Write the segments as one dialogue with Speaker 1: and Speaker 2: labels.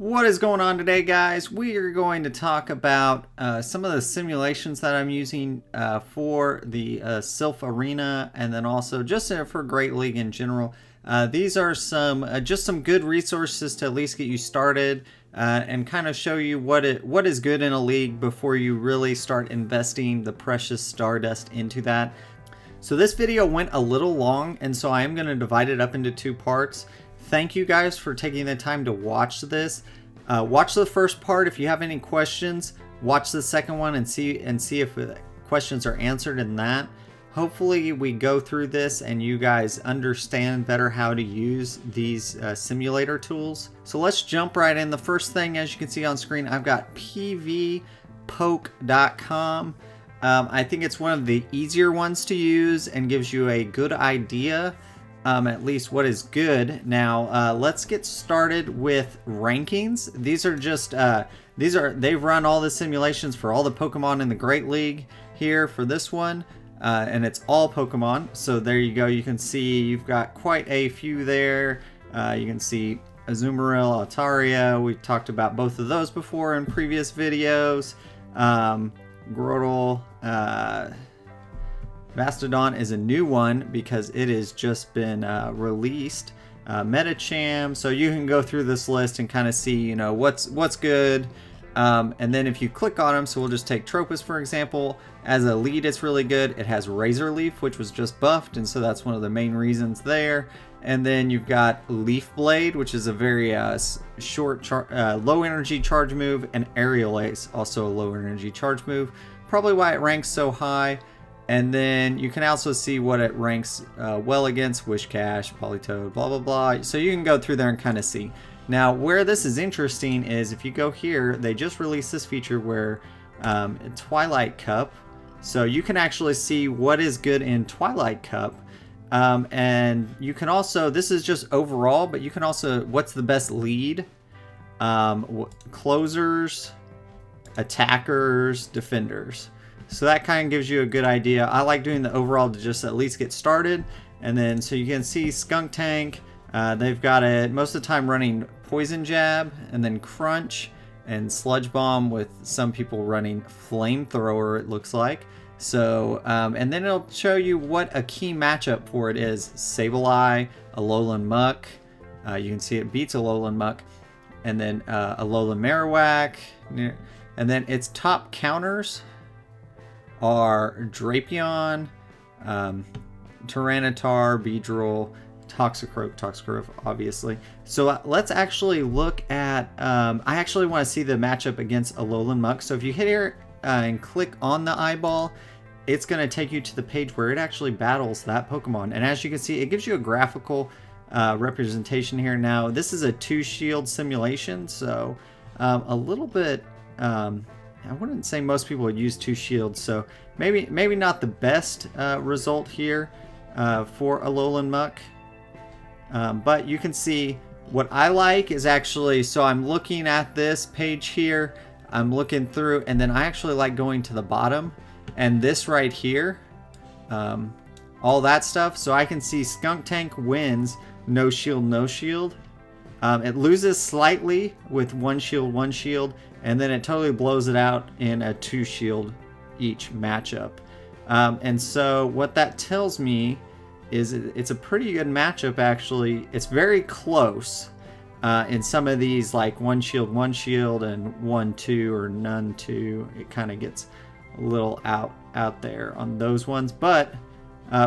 Speaker 1: What is going on today, guys? We are going to talk about some of the simulations that I'm using for the silph arena, and then also just for Great League in general. These are just some good resources to at least get you started and kind of show you what is good in a league before you really start investing the precious stardust into that. So this video went a little long, and so I am going to divide it up into two parts. Thank you guys for taking the time to watch this. Watch the first part. If you have any questions, watch the second one and see if the questions are answered in that. Hopefully we go through this and you guys understand better how to use these simulator tools. So let's jump right in. The first thing, as you can see on screen, I've got PvPoke.com. I think it's one of the easier ones to use and gives you a good idea, at least what is good. Now let's get started with rankings. These are just they've run all the simulations for all the Pokemon in the Great League here for this one, and it's all Pokemon. So there you go. You can see you've got quite a few there. You can see Azumarill, Altaria. We've talked about both of those before in previous videos. Grotle, Mastodon is a new one because it has just been released. Metacham, so you can go through this list and kind of see, you know, what's good. And then if you click on them, so we'll just take Tropus for example. As a lead, it's really good. It has Razor Leaf, which was just buffed, and so that's one of the main reasons there. And then you've got Leaf Blade, which is a very short, low energy charge move, and Aerial Ace, also a low energy charge move. Probably why it ranks so high. And then you can also see what it ranks well against: Wishcash, Politoed, blah blah blah. So you can go through there and kind of see. Now, where this is interesting is if you go here, they just released this feature where Twilight Cup. So you can actually see what is good in Twilight Cup. And you can also, this is just overall, but you can also, what's the best lead, closers, attackers, defenders. So that kind of gives you a good idea. I like doing the overall to just at least get started. And then, so you can see Skunk Tank, they've got it most of the time running Poison Jab, and then Crunch, and Sludge Bomb, with some people running Flamethrower, it looks like. So, and then it'll show you what a key matchup for it is. Sableye, Alolan Muck. You can see it beats Alolan Muck. And then Alolan Marowak. And then its top counters are Drapion, Tyranitar, Beedrill, Toxicroak, obviously. So let's actually look at, I actually want to see the matchup against Alolan Muck. So if you hit here and click on the eyeball, it's going to take you to the page where it actually battles that Pokemon. And as you can see, it gives you a graphical representation here. Now, this is a 2-shield simulation, so a little bit, I wouldn't say most people would use 2 shields, so maybe not the best result here for Alolan Muck. But you can see what I like is actually, so I'm looking at this page here, I'm looking through, and then I actually like going to the bottom, and this right here, all that stuff. So I can see Skunk Tank wins no shield, no shield. It loses slightly with 1 shield, 1 shield, and then it totally blows it out in a 2 shield each matchup. And so what that tells me is it's a pretty good matchup actually. It's very close in some of these, like 1 shield, 1 shield, and 1 2 or none 2. It kind of gets a little out there on those ones, but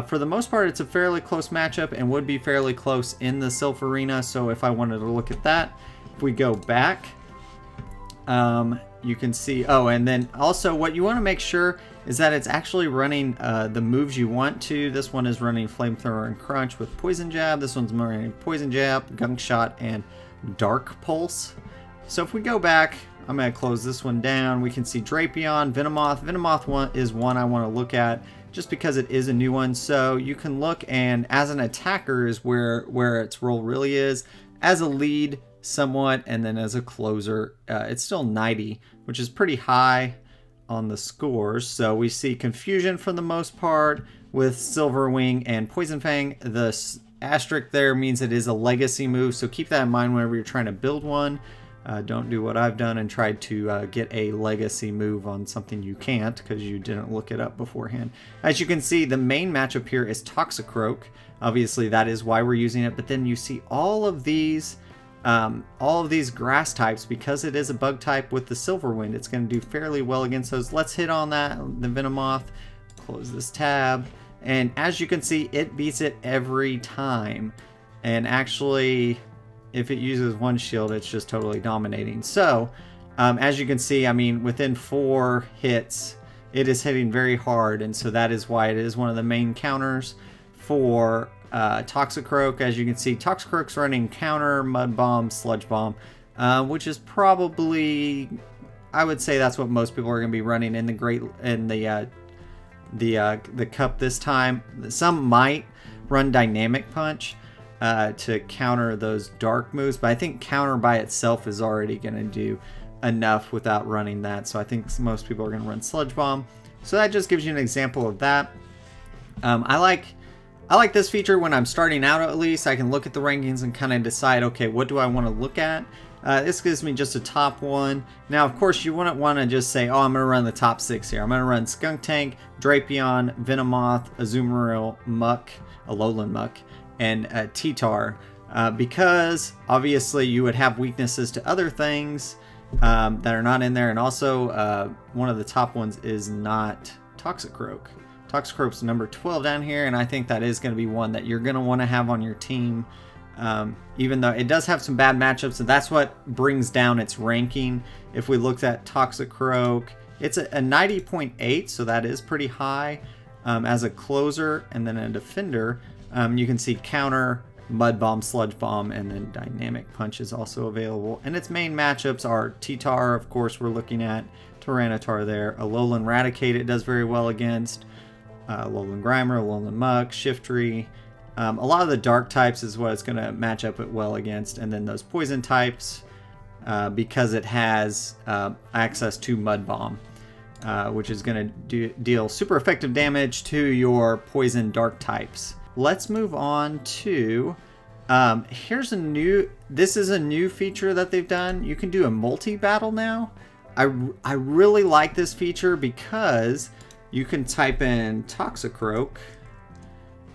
Speaker 1: for the most part it's a fairly close matchup and would be fairly close in the silph arena. So if I wanted to look at that, if we go back, you can see, oh, and then also what you want to make sure is that it's actually running the moves you want to. This one is running Flamethrower and Crunch with Poison Jab. This one's running Poison Jab, Gunk Shot, and Dark Pulse. So if we go back, I'm going to close this one down. We can see Drapion, Venomoth. Venomoth is one I want to look at just because it is a new one. So you can look, and as an attacker is where its role really is. As a lead, somewhat, and then as a closer, it's still 90, which is pretty high on the scores. So we see Confusion for the most part with Silverwing and Poison Fang. The asterisk there means it is a legacy move, so keep that in mind whenever you're trying to build one. Don't do what I've done and tried to get a legacy move on something you can't because you didn't look it up beforehand. As you can see, the main matchup here is Toxicroak. Obviously, that is why we're using it. But then you see all of these grass types, because it is a bug type with the Silverwind. It's going to do fairly well against those. Let's hit on that. The Venomoth. Close this tab. And as you can see, it beats it every time. And actually, if it uses one shield, it's just totally dominating. So, as you can see, I mean, within 4 hits, it is hitting very hard. And so that is why it is one of the main counters for Toxicroak. As you can see, Toxicroak's running counter, Mud Bomb, Sludge Bomb, which is probably, I would say that's what most people are going to be running in the cup this time. Some might run Dynamic Punch to counter those dark moves, but I think counter by itself is already going to do enough without running that. So I think most people are going to run Sludge Bomb. So that just gives you an example of that. I like this feature when I'm starting out. At least I can look at the rankings and kind of decide, okay, what do I want to look at? This gives me just a top one. Now, of course, you wouldn't want to just say, oh, I'm going to run the top 6 here. I'm going to run Skuntank, Drapion, Venomoth, Azumarill, Muck, Alolan Muck, and T-Tar, because obviously you would have weaknesses to other things that are not in there. And also, one of the top ones is not Toxicroak. Toxicroak's number 12 down here, and I think that is going to be one that you're going to want to have on your team. Even though it does have some bad matchups, and that's what brings down its ranking. If we looked at Toxicroak, it's a 90.8, so that is pretty high as a closer, and then a defender. You can see counter, Mud Bomb, Sludge Bomb, and then Dynamic Punch is also available. And its main matchups are T-Tar, of course, we're looking at Tyranitar there. Alolan Raticate it does very well against. Alolan Grimer, Alolan Muck, Shiftry. A lot of the dark types is what it's going to match up well against. And then those poison types, because it has access to Mud Bomb, which is going to deal super effective damage to your poison dark types. Let's move on to, this is a new feature that they've done. You can do a multi-battle now. I really like this feature because you can type in Toxicroak,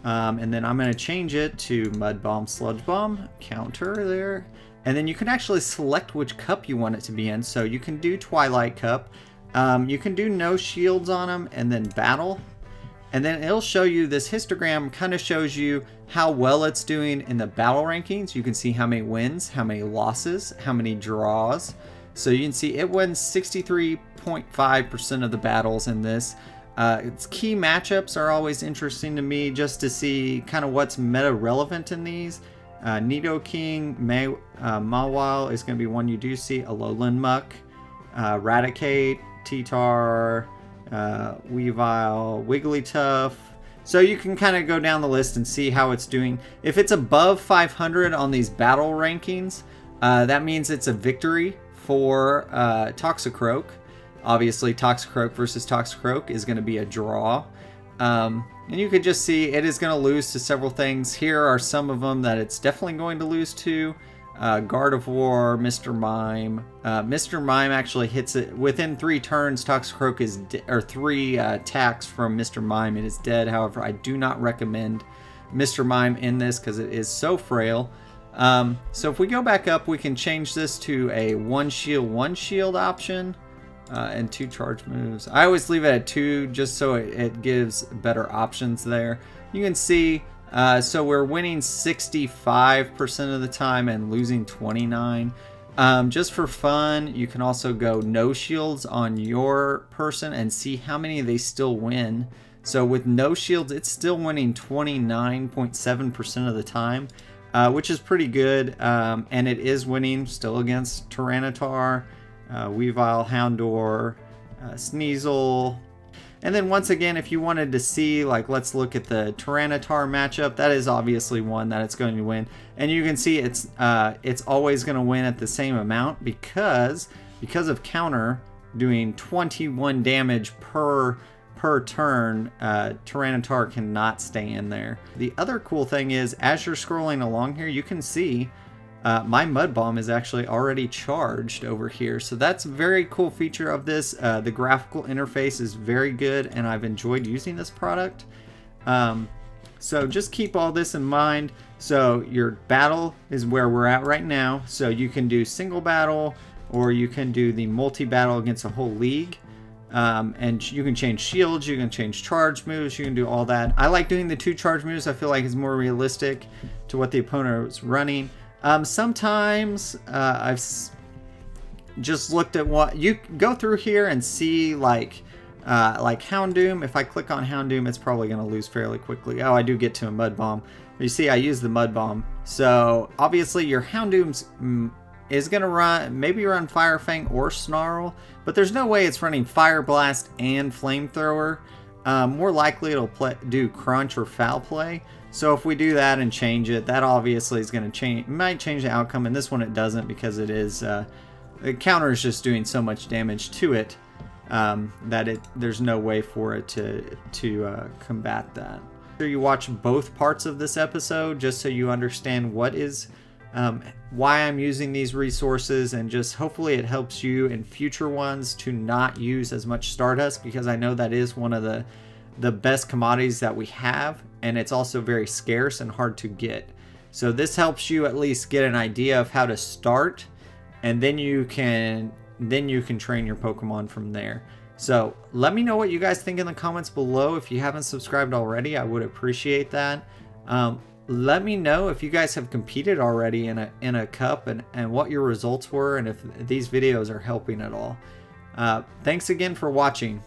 Speaker 1: and then I'm going to change it to Mud Bomb, Sludge Bomb, counter there. And then you can actually select which cup you want it to be in. So you can do Twilight Cup. You can do no shields on them and then battle. And then it'll show you this histogram, kind of shows you how well it's doing in the battle rankings. You can see how many wins, how many losses, how many draws. So you can see it wins 63.5% of the battles in this. Its key matchups are always interesting to me just to see kind of what's meta relevant in these. Nidoking, Mawile is going to be one you do see. Alolan Muck, Raticate, T-Tar, Weavile, Wigglytuff. So you can kind of go down the list and see how it's doing. If it's above 500 on these battle rankings, that means it's a victory for Toxicroak. Obviously, Toxicroak versus Toxicroak is going to be a draw. And you could just see it is going to lose to several things. Here are some of them that it's definitely going to lose to. Gardevoir, Mr. Mime. Mr. Mime actually hits it within 3 turns. Toxicroak is or 3 attacks from Mr. Mime. It is dead. However, I do not recommend Mr. Mime in this because it is so frail. So if we go back up, we can change this to a 1 shield option and 2 charge moves. I always leave it at 2 just so it gives better options there. You can see. So we're winning 65% of the time and losing 29%. Just for fun, you can also go no shields on your person and see how many they still win. So with no shields, it's still winning 29.7% of the time, which is pretty good. And it is winning still against Tyranitar, Weavile, Houndour, Sneasel. And then once again, if you wanted to see, like, let's look at the Tyranitar matchup. That is obviously one that it's going to win. And you can see it's always going to win at the same amount because of counter doing 21 damage per turn. Tyranitar cannot stay in there. The other cool thing is, as you're scrolling along here, you can see my Mud Bomb is actually already charged over here. So that's a very cool feature of this. The graphical interface is very good, and I've enjoyed using this product. So just keep all this in mind. So your battle is where we're at right now. So you can do single battle, or you can do the multi-battle against a whole league. And you can change shields, you can change charge moves, you can do all that. I like doing the 2 charge moves. I feel like it's more realistic to what the opponent is running. Sometimes I've just looked at what you go through here and see, like Houndoom. If I click on Houndoom, it's probably going to lose fairly quickly. Oh, I do get to a Mud Bomb. You see, I use the Mud Bomb. So obviously your Houndoom's is going to maybe run Fire Fang or Snarl, but there's no way it's running Fire Blast and Flamethrower. More likely it'll do Crunch or Foul Play. So if we do that and change it, that obviously is going to change. It might change the outcome. In this one it doesn't, because it is the counter is just doing so much damage to it that there's no way for it to combat that. So you watch both parts of this episode just so you understand what is why I'm using these resources, and just hopefully it helps you in future ones to not use as much Stardust, because I know that is one of the best commodities that we have, and it's also very scarce and hard to get. So this helps you at least get an idea of how to start, and then you can train your Pokemon from there. So let me know what you guys think in the comments below. If you haven't subscribed already, I would appreciate that. Let me know if you guys have competed already in a cup, and what your results were, and if these videos are helping at all. Thanks again for watching.